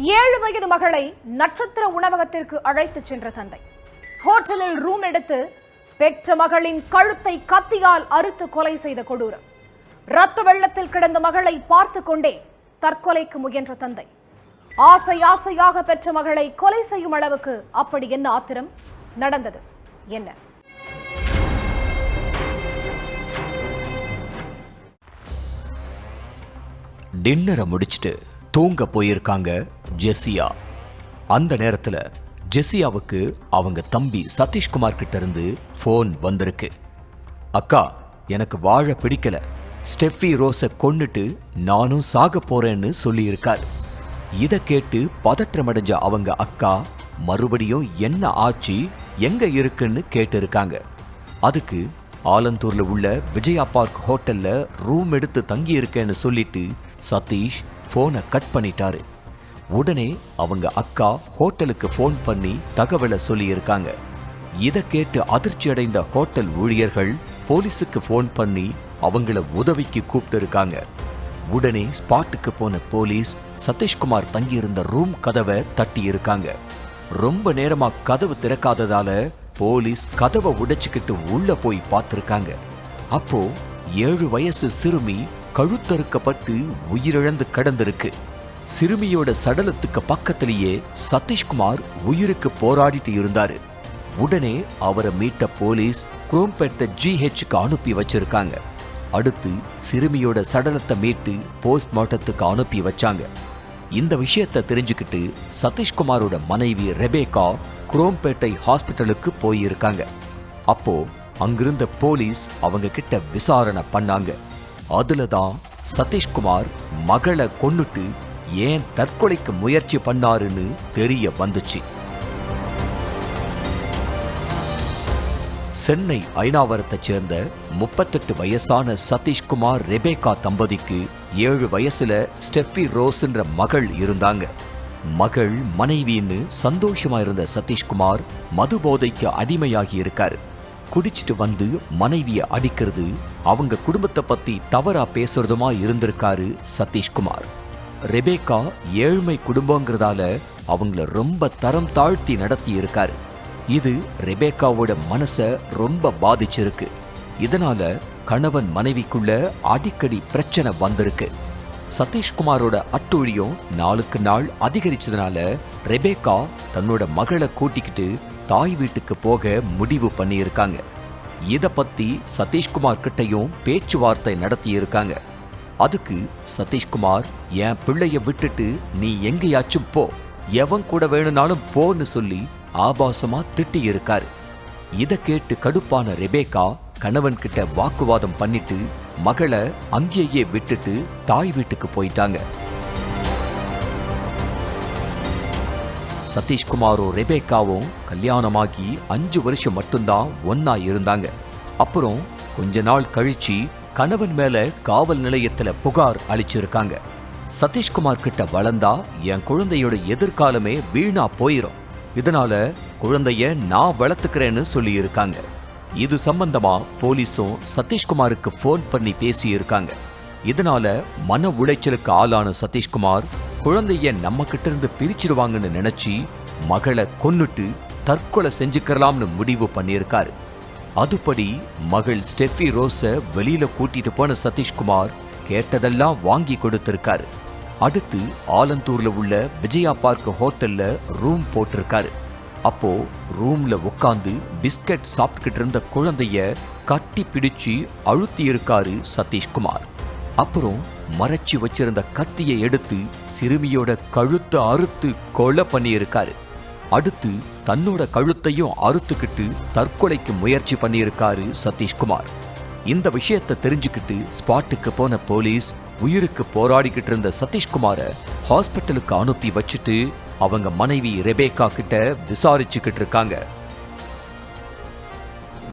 7 வயது மகளை நட்சத்திர உணவகத்திற்கு அழைத்துச் சென்ற தந்தை. ஹோட்டலில் ரூம் எடுத்து பெற்ற மகளின் கழுத்தை கத்தியால் அறுத்து கொலை செய்த கொடூரம். ரத்த வெள்ளத்தில் கிடந்த மகளை பார்த்து கொண்டே தற்கொலைக்கு முயன்ற தந்தை. ஆசையாக பெற்ற மகளை கொலை செய்யும் அளவுக்கு அப்படி என்ன ஆத்திரம் நடந்தது என்ன? டின்னரை முடிச்சுட்டு தூங்க போயிருக்காங்க ஜெசியா. அந்த நேரத்துல ஜெசியாவுக்கு அவங்க தம்பி சதீஷ்குமார் கிட்ட இருந்து போன் வந்திருக்கு. அக்கா, எனக்கு வாழ பிடிக்கல, ஸ்டெஃபி ரோஸை கொன்னுட்டு நானும் சாக போறேன்னு சொல்லியிருக்கார். இதை கேட்டு பதற்றமடைஞ்ச அவங்க அக்கா மறுபடியும் என்ன ஆச்சு, எங்க இருக்குன்னு கேட்டு இருக்காங்க. அதுக்கு ஆலந்தூர்ல உள்ள விஜயா பார்க் ஹோட்டல்ல ரூம் எடுத்து தங்கி இருக்கேன்னு சொல்லிட்டு சதீஷ் போனை கட் பண்ணிட்டாரு. உடனே அவங்க அக்கா ஹோட்டலுக்கு போன் பண்ணி தகவலை சொல்லி இருக்காங்க. இதை கேட்டு அதிர்ச்சி அடைந்த ஹோட்டல் ஊழியர்கள் போலீஸுக்கு போன் பண்ணி அவங்கள உதவிக்கு கூப்பிட்டு இருக்காங்க. உடனே ஸ்பாட்டுக்கு போன போலீஸ் சதீஷ்குமார் தங்கியிருந்த ரூம் கதவை தட்டி இருக்காங்க. ரொம்ப நேரமா கதவு திறக்காததால போலீஸ் கதவை உடைச்சுக்கிட்டு உள்ள போய் பார்த்திருக்காங்க. அப்போ 7 வயசு சிறுமி கழுத்தறுக்கப்பட்டு உயிரிழந்து கிடந்திருக்கு. சிறுமியோட சடலத்துக்கு பக்கத்திலேயே சதீஷ்குமார் உயிருக்கு போராடிட்டு இருந்தாரு. உடனே அவரை மீட்ட போலீஸ் குரோம்பேட்டை GHக்கு அனுப்பி வச்சிருக்காங்க. அடுத்து சிறுமியோட சடலத்தை மீட்டு போஸ்ட்மார்ட்டத்துக்கு அனுப்பி வச்சாங்க. இந்த விஷயத்தை தெரிஞ்சுக்கிட்டு சதீஷ்குமாரோட மனைவி ரெபேக்கா குரோம்பேட்டை ஹாஸ்பிட்டலுக்கு போயிருக்காங்க. அப்போ அங்கிருந்த போலீஸ் அவங்க கிட்ட விசாரணை பண்ணாங்க. அதுலதான் சதீஷ்குமார் மகளை கொன்னுட்டு ஏன் தற்கொலைக்கு முயற்சி பண்ணாருன்னு தெரிய வந்துச்சு. சென்னை ஐனாவரத்தை சேர்ந்த 38 வயசான சதீஷ்குமார் ரெபேக்கா தம்பதிக்கு 7 வயசுல ஸ்டெஃபி ரோஸ்ன்ற மகள் இருந்தாங்க. மகள் மனைவின்னு சந்தோஷமா இருந்த சதீஷ்குமார் மது போதைக்கு அடிமையாகி இருக்காரு. குடிச்சிட்டு வந்து மனைவியை அடிக்கிறது, அவங்க குடும்பத்தை பத்தி தவறா பேசுறதுமா இருந்திருக்காரு சதீஷ்குமார். ரெபேக்கா ஏழ்மை குடும்பங்கிறதால அவங்கள ரொம்ப தரம் தாழ்த்தி நடத்தி இருக்காரு. இது ரெபேக்காவோட மனசை ரொம்ப பாதிச்சிருக்கு. இதனால கணவன் மனைவிக்குள்ள அடிக்கடி பிரச்சனை வந்திருக்கு. சதீஷ்குமாரோட அட்டூழியம் நாளுக்கு நாள் அதிகரிச்சதுனால ரெபேக்கா தன்னோட மகளை கூட்டிக்கிட்டு தாய் வீட்டுக்கு போக முடிவு பண்ணியிருக்காங்க. இதை பத்தி சதீஷ்குமார் கிட்டையும் பேச்சுவார்த்தை நடத்தி இருக்காங்க. அதுக்கு சதீஷ்குமார், என் பிள்ளைய விட்டுட்டு நீ எங்கேயாச்சும் போ, எவன் கூட வேணும்னாலும் போன்னு சொல்லி ஆபாசமா திட்டி இருக்காரு. இதை கேட்டு கடுப்பான ரெபேக்கா கணவன் கிட்ட வாக்குவாதம் பண்ணிட்டு மகளை அங்கேயே விட்டுட்டு தாய் வீட்டுக்கு போயிட்டாங்க. சதீஷ்குமாரும் ரெபேக்காவும் கல்யாணமாகி 5 வருஷம் மட்டும்தான் ஒன்னா இருந்தாங்க. அப்புறம் கொஞ்ச நாள் கழிச்சு கணவன் மேல காவல் நிலையத்துல புகார் அளிச்சிருக்காங்க. சதீஷ்குமார் கிட்ட வளர்ந்தா என் குழந்தையோட எதிர்காலமே வீணா போயிரும், இதனால குழந்தைய நான் வளர்த்துக்கிறேன்னு சொல்லி இருக்காங்க. இது சம்பந்தமா போலீஸும் சதீஷ்குமாருக்கு போன் பண்ணி பேசி இருக்காங்க. இதனால மன உளைச்சலுக்கு ஆளான சதீஷ்குமார் குழந்தைய நம்ம கிட்ட இருந்து பிரிச்சிருவாங்கன்னு நினைச்சு மகளை கொன்னுட்டு தற்கொலை செஞ்சுக்கலாம்னு முடிவு பண்ணியிருக்காரு. அதுபடி மகள் ஸ்டெஃபி ரோஸை வெளியில கூட்டிட்டு போன சதீஷ்குமார் கேட்டதெல்லாம் வாங்கி கொடுத்திருக்காரு. அடுத்து ஆலந்தூர்ல உள்ள விஜயா பார்க் ஹோட்டல்ல ரூம் போட்டிருக்காரு. அப்போ ரூம்ல உட்காந்து பிஸ்கட் சாப்பிட்டுக்கிட்டு இருந்த குழந்தைய கட்டி பிடிச்சு அழுத்தி இருக்காரு சதீஷ்குமார். அப்புறம் மறைச்சு வச்சிருந்த கத்தியை எடுத்து சிறுமியோட கழுத்தை அறுத்து கொலை பண்ணியிருக்காரு. அடுத்து தன்னோட கழுத்தையும் அறுத்துக்கிட்டு தற்கொலைக்கு முயற்சி பண்ணியிருக்காரு சதீஷ்குமார். இந்த விஷயத்தை தெரிஞ்சுக்கிட்டு ஸ்பாட்டுக்கு போன போலீஸ் உயிருக்கு போராடிக்கிட்டு இருந்த சதீஷ்குமாரை ஹாஸ்பிட்டலுக்கு அனுப்பி வச்சுட்டு அவங்க மனைவி ரெபேக்கா கிட்ட விசாரிச்சுக்கிட்டு இருக்காங்க.